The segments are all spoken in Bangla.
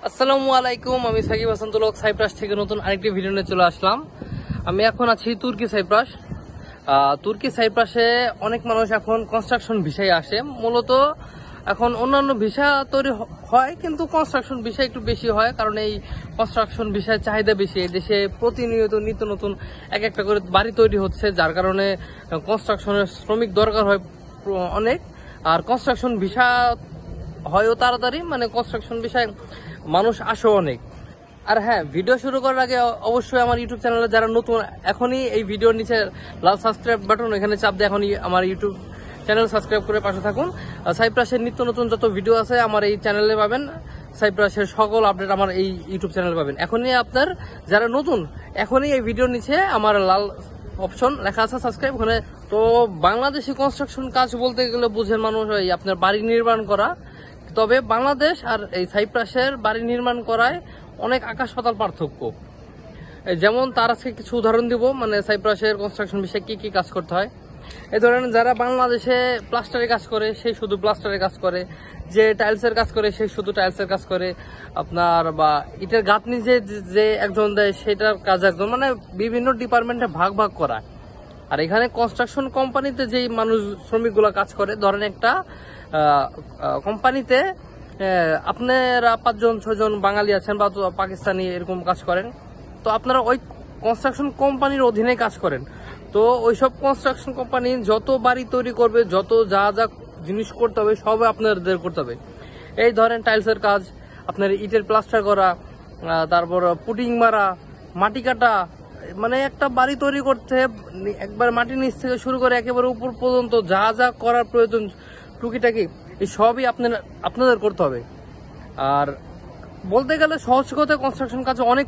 আসসালামু আলাইকুম, আমি সাকিব হাসান তুলক সাইপ্রাস থেকে নতুন আরেকটি ভিডিও নিয়ে চলে আসলাম। আমি এখন আছি তুর্কি সাইপ্রাস। তুর্কি সাইপ্রাসে অনেক মানুষ এখন কনস্ট্রাকশন ভিসায় আসে। মূলত এখন অন্যান্য ভিসা তৈরি হয়, কিন্তু কনস্ট্রাকশন ভিসা একটু বেশি হয়, কারণ এই কনস্ট্রাকশন ভিসার চাহিদা বেশি। এই দেশে প্রতিনিয়ত নিত্য নতুন এক একটা করে বাড়ি তৈরি হচ্ছে, যার কারণে কনস্ট্রাকশনের শ্রমিক দরকার হয় অনেক। আর কনস্ট্রাকশন ভিসা হয়ও তাড়াতাড়ি, মানে কনস্ট্রাকশন বিষয়ে মানুষ আসে অনেক। আর হ্যাঁ, ভিডিও শুরু করার আগে অবশ্যই আমার ইউটিউব চ্যানেলে যারা নতুন, এখনই এই ভিডিওর নিচে লাল সাবস্ক্রাইব বাটন, এখানে চাপ দিয়ে এখনই আমার ইউটিউব চ্যানেল সাবস্ক্রাইব করে পাশে থাকুন। সাইপ্রাসের নিত্য নতুন যত ভিডিও আছে আমার এই চ্যানেলে পাবেন। সাইপ্রাসের সকল আপডেট আমার এই ইউটিউব চ্যানেলে পাবেন। এখনই আপনার যারা নতুন, এখনই এই ভিডিওর নিচে আমার লাল অপশন লেখা আছে সাবস্ক্রাইব, ওখানে। তো বাংলাদেশি কনস্ট্রাকশন কাজ বলতে গেলে বুঝেন মানুষ ওই আপনার বাড়ি নির্মাণ করা। তবে বাংলাদেশ আর এই সাইপ্রাসের বাড়ি নির্মাণ করায় অনেক আকাশ পাতাল পার্থক্য। যেমন তার আজকে কিছু উদাহরণ দিব, মানে সাইপ্রাসের কনস্ট্রাকশন বিষয়ে কি কি কাজ করতে হয়। এই ধরেন যারা বাংলাদেশে প্লাস্টারের কাজ করে সেই শুধু প্লাস্টারের কাজ করে, যে টাইলসের কাজ করে সেই শুধু টাইলসের কাজ করে, আপনার বা ইটের গাঁথনি যে একজন দেয় সেটার কাজ একজন, মানে বিভিন্ন ডিপার্টমেন্টে ভাগ ভাগ করা। আর এখানে কনস্ট্রাকশন কোম্পানিতে যেই মানুষ শ্রমিকগুলো কাজ করে, ধরেন একটা কোম্পানিতে আপনারা 5-6জন বাঙালি আছেন বা পাকিস্তানি এরকম কাজ করেন, তো আপনারা ওই কনস্ট্রাকশন কোম্পানির অধীনে কাজ করেন। তো ওইসব কনস্ট্রাকশন কোম্পানি যত বাড়ি তৈরি করবে, যত যা যা জিনিস করতে হবে সব আপনাদের করতে হবে। এই ধরেন টাইলসের কাজ, আপনার ইটের প্লাস্টার করা, তারপর পুটিং মারা, মাটি কাটা, মানে একটা বাড়ি তৈরি করতে একবার মাটির নিচ থেকে শুরু করে একেবারে উপর পর্যন্ত যা যা করার প্রয়োজন টুকিটাকি এই সবই আপনাদের করতে হবে। আর বলতে গেলে সহজ কথা, কনস্ট্রাকশন কাজ অনেক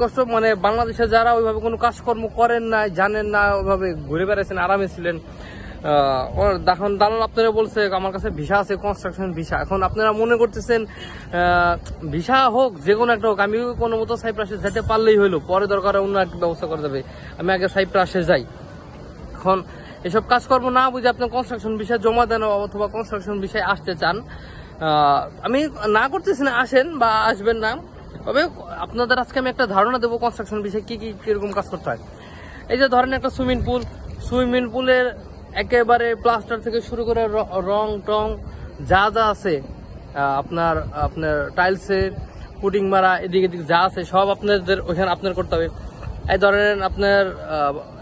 কষ্ট, মানে বাংলাদেশে যারা ওইভাবে কোনো কাজকর্ম করেন না, জানেন না, ওইভাবে ঘুরে বেড়াচ্ছেন, আরামে ছিলেন, এখন দালাল আপনারা বলছে আমার কাছে ভিসা আছে, কনস্ট্রাকশন ভিসা। এখন আপনারা মনে করতেছেন ভিসা হোক, যে কোনো একটা হোক, আমি কোনো মতো সাইপ্রাসে যেতে পারলেই হইলো, পরে দরকার অন্য একটা ব্যবস্থা করে দেবে, আমি আগে সাইপ্রাসে যাই। এখন এসব কাজকর্ম না বুঝে আপনার কনস্ট্রাকশন বিষয়ে জমা দেন অথবা কনস্ট্রাকশন বিষয়ে আসতে চান, আমি না করতেছি না, আসেন বা আসবেন না। তবে আপনাদের আজকে আমি একটা ধারণা দেবো কনস্ট্রাকশন বিষয়ে কি কি কিরকম কাজ করতে হয়। এই যে ধরেন একটা সুইমিং পুলের একেবারে প্লাস্টার থেকে শুরু করে রং টং যা যা আছে, আপনার টাইলসের পুটিং মারা এদিকে যা আছে সব আপনাদের ওখানে আপনার করতে হবে। এই ধরেন আপনার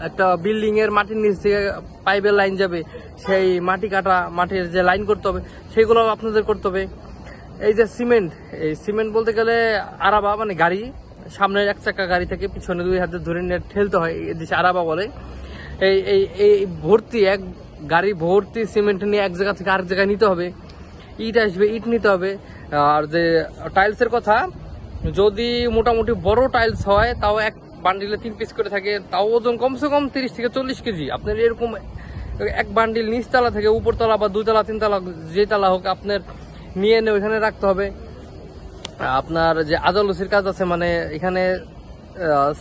একটা বিল্ডিং এর মাটির নিচ থেকে পাইপের লাইন যাবে, সেই মাটি কাটা, মাটির যে লাইন করতে হবে সেগুলো আপনাদের করতে হবে। এই যে সিমেন্ট বলতে গেলে আরাবা, মানে গাড়ি, সামনের এক চাকা গাড়ি থেকে পিছনে 2 হাতে ধরে নিয়ে ঠেলতে হয়, এদেশে আরাবা বলে। এই ভর্তি এক গাড়ি ভর্তি সিমেন্ট নিয়ে এক জায়গা থেকে আরেক জায়গায় নিতে হবে। ইট আসবে, ইট নিতে হবে। আর যে টাইলসের কথা, যদি মোটামুটি বড় টাইলস হয় তাও এক বান্ডিলে 3 পিস করে থাকে, তাও ওজন কমসে কম 30 থেকে 40 কেজি। আপনার এরকম এক বান্ডিল নিচতলা থেকে উপরতলা বা 2 তলা 3 তলা যে তলা হোক আপনার নিয়ে এনে ওইখানে রাখতে হবে। আপনার যে আদালসির কাজ আছে, মানে এখানে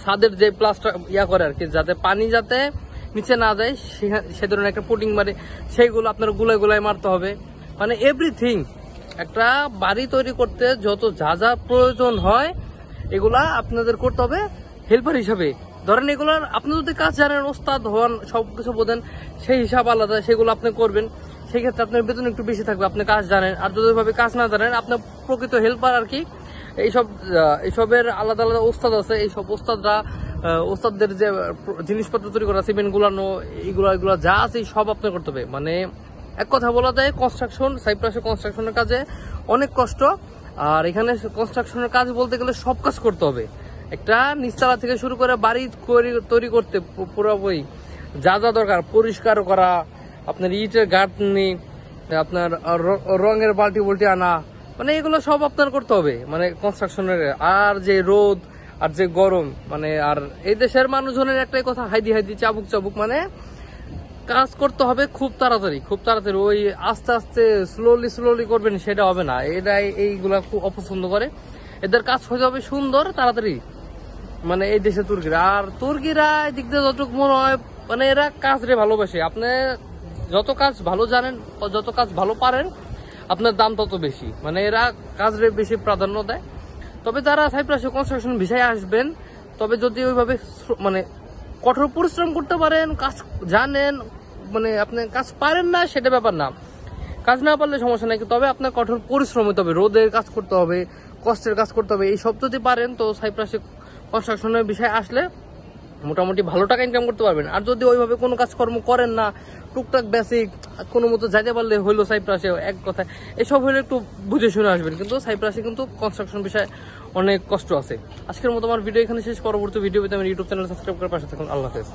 ছাদের যে প্লাস্টার করে আর কি, যাতে পানি যাতে নিচে না যায় সে ধরনের একটা পুটিং মারে, সেইগুলো আপনার গুলায় মারতে হবে। মানে এভরিথিং একটা বাড়ি তৈরি করতে যত যা যা প্রয়োজন হয় এগুলা আপনাদের করতে হবে হেল্পার হিসাবে। ধরেন এগুলার আপনি যদি কাজ জানেন, ওস্তাদ হন, সবকিছু বোঝেন, সেই হিসাব আলাদা, সেগুলো আপনি করবেন, সেই ক্ষেত্রে আপনার বেতন একটু বেশি থাকবে, আপনি কাজ জানেন। আর যদি ওইভাবে কাজ না জানেন, আপনার প্রকৃত হেল্পার আর কি, এইসবের আলাদা আলাদা ওস্তাদ আছে। এইসব ওস্তাদদের যে জিনিসপত্র তৈরি করা, সিমেন্ট গুলানো, এগুলো যা আছে সব আপনার করতে হবে। মানে এক কথা বলা যায়, সাইপ্রাসের কনস্ট্রাকশনের কাজে অনেক কষ্ট। আর এখানে কনস্ট্রাকশনের কাজ বলতে গেলে সব কাজ করতে হবে, একটা নিচতলা থেকে শুরু করে বাড়ি তৈরি করতে পুরোপুরি যা যা দরকার, পরিষ্কার করা, আপনার ইটের গাঁথনি, আপনার রঙের বাল্টি আনা, মানে এগুলো সব আপনার করতে হবে, মানে কনস্ট্রাকশনের। আর যে রোদ আর যে গরম, মানে আর এই দেশের মানুষজনের একটাই কথা, হাইদি চাবুক, মানে কাজ করতে হবে খুব তাড়াতাড়ি। ওই আস্তে আস্তে স্লোলি করবেন সেটা হবে না, এইগুলা খুব অপছন্দ করে। এদের কাজ হয়ে যাবে সুন্দর তাড়াতাড়ি, মানে এই দেশে তুর্কিরা এদিক দিয়ে যতটুকু মনে হয়, মানে এরা কাজ রে ভালোবাসে। আপনি যত কাজ ভালো জানেন, যত কাজ ভালো পারেন, আপনার দাম তত বেশি, মানে এরা কাজের বেশি প্রাধান্য দেয়। তবে যারা সাইপ্রাসে কনস্ট্রাকশন ভিসায় আসবেন, তবে যদি ওইভাবে মানে কঠোর পরিশ্রম করতে পারেন, কাজ জানেন, মানে আপনি কাজ পারেন না সেটা ব্যাপার না, কাজ না পারলে সমস্যা নাই, তবে আপনার কঠোর পরিশ্রম হতে হবে, রোদের কাজ করতে হবে, কষ্টের কাজ করতে হবে, এই সব যদি পারেন তো সাইপ্রাসে কনস্ট্রাকশনের বিষয়ে আসলে মোটামুটি ভালো টাকা ইনকাম করতে পারবেন। আর যদি ওইভাবে কোনো কাজকর্ম করেন না, টুকটাক বেসিক কোনো মতো যাইতে পারলে হইলো সাইপ্রাসে, এক কথায় এসব হলে একটু বুঝে শুনে আসবেন। কিন্তু সাইপ্রাসে কিন্তু কনস্ট্রাকশন বিষয়ে অনেক কষ্ট আছে। আজকের মতো আমার ভিডিও এখানে শেষ। পরবর্তী ভিডিও পেতে আমার ইউটিউব চ্যানেল সাবস্ক্রাইব করে পাশে থাকুন। আল্লাহ হাফেজ।